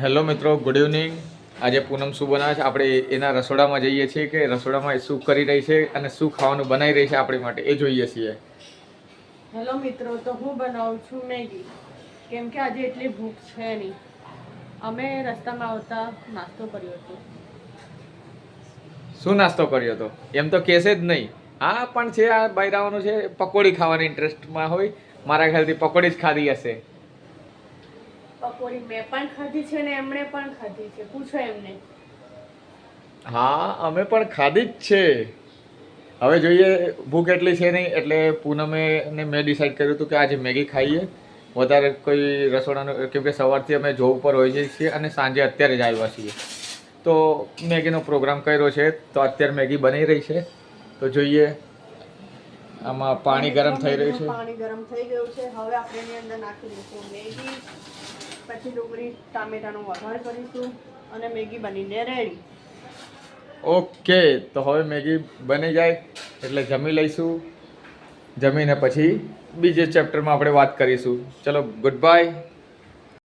Hello મિત્રો, good evening. આજે પૂનમ શું બનાવે છે આપણે એના રસોડામાં જઈએ છીએ કે રસોડામાં એ શું કરી રહી છે અને શું ખાવાનું બનાવી રહી છે આપણી માટે એ જોઈએ છીએ. હેલો મિત્રો, તો હું બનાવું છું મેગી, કેમ કે આજે એટલી ભૂખ છે નહીં. અમે રસ્તામાં આવતા નાસ્તો કર્યો હતો. શું નાસ્તો કર્યો હતો એમ તો કહેશે જ નહીં. હા પણ છે, આ બૈરાવાનું છે, પકોડી ખાવાની ઇન્ટરેસ્ટમાં હોય. મારા ખ્યાલથી પકોડી જ ખાધી હશે. પકોડી મેં પણ ખાધી છે ને એમણે પણ ખાધી છે, પૂછો એમને. હા, અમે પણ ખાધી જ છે. હવે જોઈએ, ભૂખ એટલી છે નહીં એટલે પૂનમે ને મેં ડિસાઈડ કર્યું હતું કે આજે મેગી ખાઈએ. વધારે કોઈ રસોડાનું, કેમ કે સવારથી અમે જોબ પર હોઈએ છીએ અને સાંજે અત્યારે જ આવ્યા છીએ, તો મેગીનો પ્રોગ્રામ કર્યો છે. તો અત્યારે મેગી બની રહી છે, તો જોઈએ. આમાં પાણી ગરમ થઈ રહ્યું છે. પાણી ગરમ થઈ ગયું છે. હવે આપણે એની અંદર નાખી દઈશું મેગી, પછી ડુંગળી ટામેટાનો વઘાર કરીશું અને મેગી બનીને રેડી. ઓકે, તો હવે મેગી બની જાય એટલે જમી લઈશું. જમીને પછી બીજે ચેપ્ટરમાં આપણે વાત કરીશું. ચલો, ગુડ બાય.